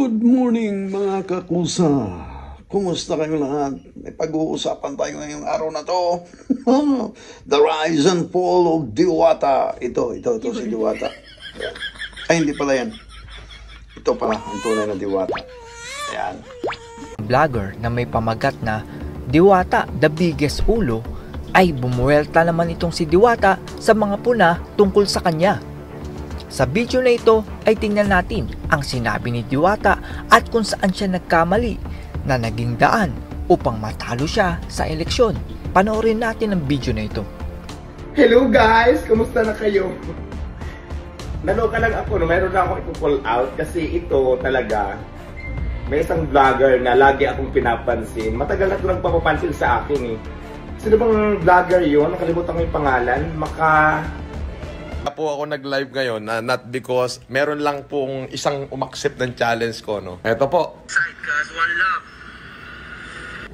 Good morning mga kakusa. Kumusta kayo lahat? May pag-uusapan tayo ngayong araw na to. The rise and fall of Diwata. Ito si Diwata. Ay, hindi pala yan. Ito pala, ang tunay na Diwata. Ayan. Vlogger na may pamagat na Diwata, the biggest ulo, ay bumuwelta naman itong si Diwata sa mga puna tungkol sa kanya. Sa video na ito ay tingnan natin ang sinabi ni Diwata at kung saan siya nagkamali na naging daan upang matalo siya sa eleksyon. Panoorin natin ang video na ito. Hello guys! Kumusta na kayo? Naloka lang ako, mayroon na ako i-call out kasi ito talaga may isang vlogger na lagi akong pinapansin. Matagal na ito nagpapapansin sa akin eh. Sino bang vlogger yun? Nakalimutan ko yung pangalan. Po ako nag-live ngayon, not because meron lang pong isang umaccept ng challenge ko, no? Ito po. Sidecast, one love.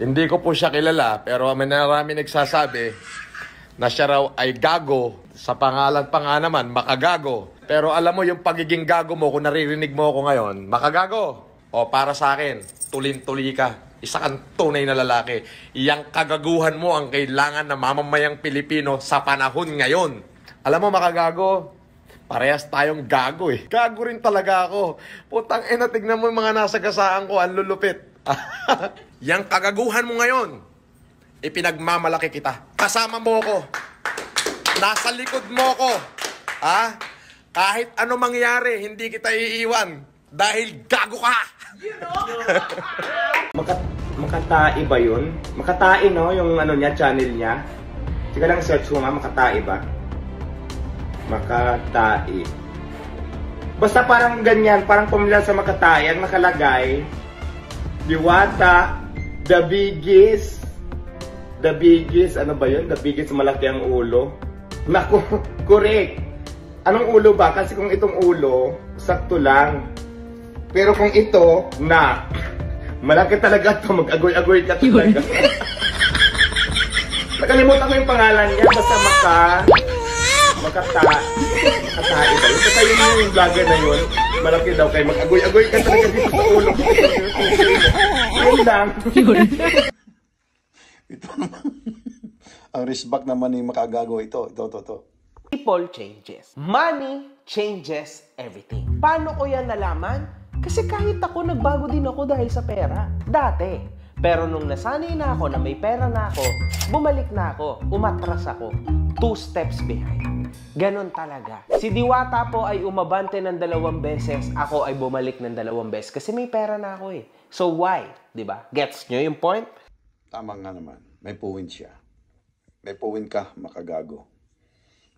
Hindi ko po siya kilala, pero may narami nagsasabi na siya raw ay gago. Sa pangalan pa nga naman, makagago. Pero alam mo yung pagiging gago mo, kung naririnig mo ako ngayon, makagago. O para sa akin, tulin-tuli ka. Isa kang tunay na lalaki. Iyang kagaguhan mo ang kailangan ng mamamayang Pilipino sa panahon ngayon. Alam mo, makagago, parehas tayong gago eh. Gago rin talaga ako. Putang ina, tignan mo yung mga nasa gasaan ko, ang lulupit. Yang kagaguhan mo ngayon, ipinagmamalaki kita. Kasama mo ko. Nasa likod mo ko. Ha? Kahit ano mangyari, hindi kita iiwan. Dahil gago ka. Makatai ba yun? Makatai, no? Yung ano niya, channel niya. Sige lang, search ko nga, Makatai ba? Makatai. Basta parang ganyan, parang pumila sa Makatai, ang nakalagay, Diwata, the biggest, ano ba yun? The biggest, malaki ang ulo. Naku, correct. Anong ulo ba? Kasi kung itong ulo, sakto lang. Pero kung ito, malaki talaga ito, mag-agoy-agoy ka talaga. Nakalimutan ko yung pangalan niya, basta Makatai ba yun? Basta yung vlogger na yun, malaki daw kayo, mag-agoy-agoy ka talaga dito sa ulo. Yun lang. Ito naman. Ang risbak naman ni makagago ito. People changes. Money changes everything. Paano ko yan nalaman? Kasi kahit ako, nagbago din ako dahil sa pera. Dati. Pero nung nasanay na ako na may pera na ako, bumalik na ako, umatras ako. 2 steps behind. Ganon talaga. Si Diwata po ay umabante ng 2 beses, ako ay bumalik ng 2 beses kasi may pera na ako eh. So why? Diba? Gets nyo yung point? Tama nga naman. May point siya. May point ka, makagago.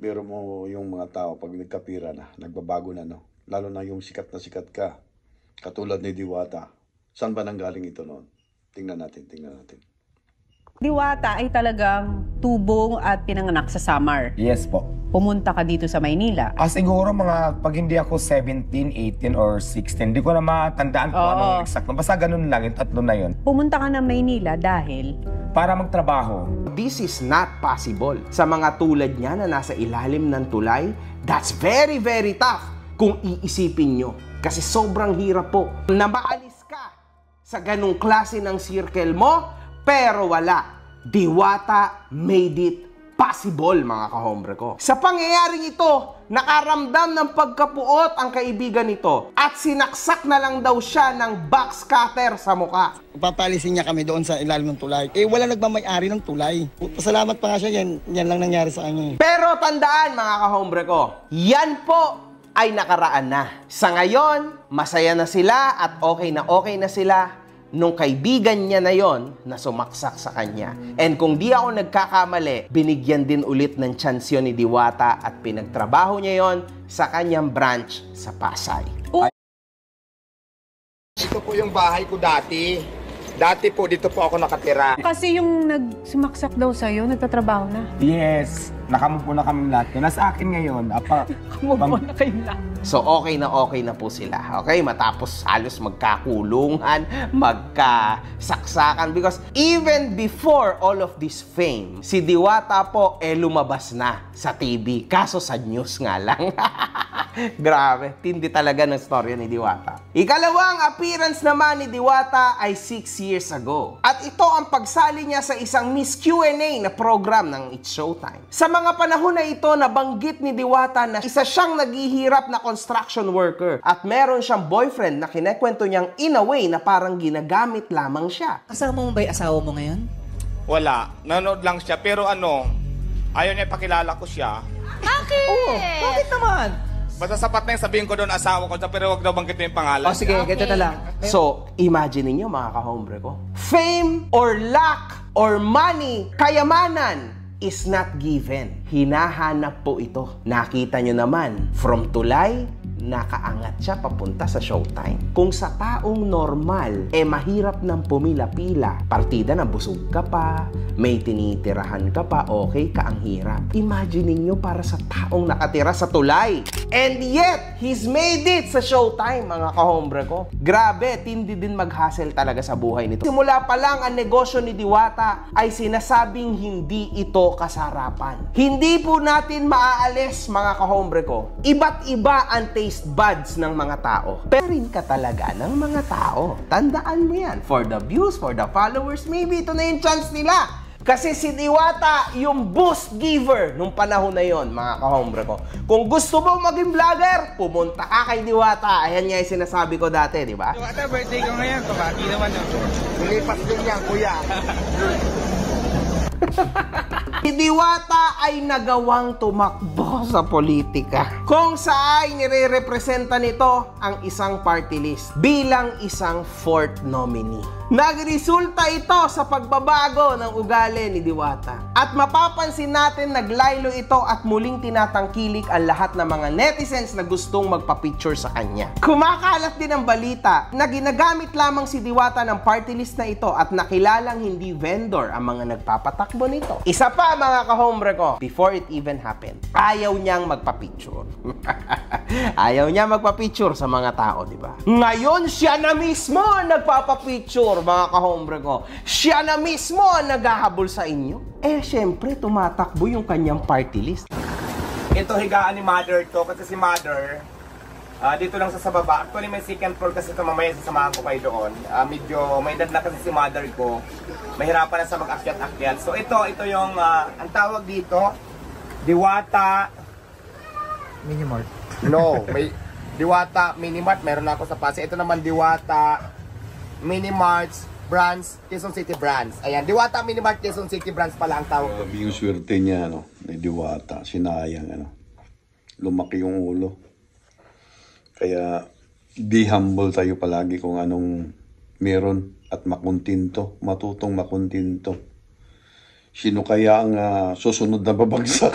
Pero mo yung mga tao, pag nagkapira na, nagbabago na, no? Lalo na yung sikat na sikat ka. Katulad ni Diwata. Saan ba nanggaling ito noon? Tingnan natin. Diwata ay talagang tubong at pinanganak sa Samar. Yes po. Pumunta ka dito sa Maynila. Siguro mga pag hindi ako 17, 18, or 16, hindi ko na matandaan kung anong exact. Basta ganun lang, yung tatlo na yun. Pumunta ka ng Maynila dahil Para magtrabaho. This is not possible. Sa mga tulad niya na nasa ilalim ng tulay, that's very, very tough kung iisipin nyo. Kasi sobrang hirap po na maalis ka sa ganung klase ng circle mo, pero wala. Diwata made it possible, mga kahombre ko. Sa pangyayaring ito, nakaramdam ng pagkapuot ang kaibigan nito at sinaksak na lang daw siya ng box cutter sa muka. Papalisin niya kami doon sa ilalim ng tulay. Wala nagmamayari ng tulay. Pasalamat pa nga siya, yan lang nangyari sa kanya. Pero tandaan, mga kahombre ko, yan po ay nakaraan na. Sa ngayon, masaya na sila at okay na sila nung kaibigan niya na yon na sumaksak sa kanya. And kung di ako nagkakamali, binigyan din ulit ng chance yun ni Diwata at pinagtrabaho niya yon sa kanyang branch sa Pasay. Ito po yung bahay ko dati. Dati po, dito po ako nakatira. kasi yung nagsumaksak daw sa'yo, nagtatrabaho na. Yes. nakamove on na kaming lahat. Nasa akin ngayon, Move on na kayo lang. So okay na po sila. Okay, matapos halos magkakulungan, magkasaksakan. Because even before all of this fame, si Diwata po lumabas na sa TV. Kaso sa news nga lang. Grabe, tindi talaga ng storya ni Diwata. Ikalawang appearance naman ni Diwata ay 6 years ago. At ito ang pagsali niya sa isang Miss Q&A na program ng It's Showtime. Sa mga panahon na ito, nabanggit ni Diwata na isa siyang naghihirap na construction worker at meron siyang boyfriend na kinekwento niyang in a way na parang ginagamit lamang siya. Kasama mo ba yung asawa mo ngayon? Wala. Nanonood lang siya. Pero ayaw niya ipakilala ko siya. Bakit? Oo, bakit naman? Basta sapat na yung sabihin ko doon asawa ko, pero wag daw banggitin yung pangalan. O sige, ganito na lang. So, imagine niyo mga kahombre ko. Fame or luck or money, kayamanan is not given. Hinahanap po ito. Nakita nyo naman, from tulay, nakaangat siya papunta sa Showtime. Kung sa taong normal, mahirap nang pumila-pila. Partida na busog ka pa, may tinitirahan ka pa, okay ka, ang hirap. Imagine niyo para sa taong nakatira sa tulay. And yet, he's made it sa Showtime, mga kahombre ko. Grabe, tindi din mag-hustle talaga sa buhay nito. Simula pa lang, ang negosyo ni Diwata ay sinasabing hindi ito kasarapan. Hindi po natin maaalis, mga kahombre ko. Iba't iba ang taste buds ng mga tao. Pero rin ka talaga ng mga tao. Tandaan mo yan. For the views, for the followers, maybe ito na yung chance nila. Kasi si Diwata, yung boost giver nung panahon na yon, mga kahombre ko. Kung gusto mo maging vlogger, pumunta ka kay Diwata. Ayan nga yung sinasabi ko dati, di ba? Diwata, birthday ko ngayon. Kabaki naman yun. Tulipas din yan, kuya. Si Diwata ay nagawang tumakbo sa politika. Kung saan nire-representa nito ang isang party list bilang isang fourth nominee. Nagresulta ito sa pagbabago ng ugali ni Diwata. At mapapansin natin naglaylo ito at muling tinatangkilik ang lahat ng mga netizens na gustong magpa-picture sa kanya. Kumakalat din ang balita na ginagamit lamang si Diwata ng party list na ito at nakilalang hindi vendor ang mga nagpapatakbo nito. Isa pa mga kahombre ko, before it even happened, ayaw niyang magpa-picture. Ayaw niya magpa-picture sa mga tao, di ba? Ngayon siya na mismo ang nagpapa-picture, mga kahombre ko. Siya na mismo ang naghahabol sa inyo. Syempre, tumatakbo yung kanyang party list. Ito higaan ni Mother to, kasi si Mother, dito lang sa baba. Actually may second floor kasi ito, mamaya sasamahan ko kayo doon. Medyo may edad na kasi si Mother ko. Mahirapan na sa mag-akyat-akyat. So ito yung, ang tawag dito, Diwata Minimart. No, may Diwata Minimart, meron na ako sa Pasig. Ito naman Diwata Minimarts Brands, Quezon City Brands. Ayan, Diwata Minimart Quezon City Brands pala ang tawag ko. Yung swerte niya, may Diwata, sinayang, lumaki yung ulo. Kaya, be humble tayo palagi kung anong meron at makuntinto, matutong makuntinto. Sino kaya ang susunod na babagsak?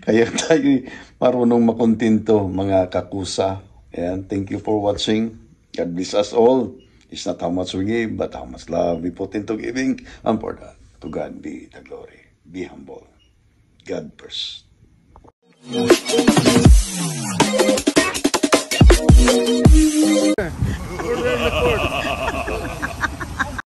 Kaya tayo marunong makuntinto, mga kakusa. Ayan, thank you for watching. God bless us all. It's not how much we give, but how much love we put into giving. And for that, to God be the glory. Be humble. God first.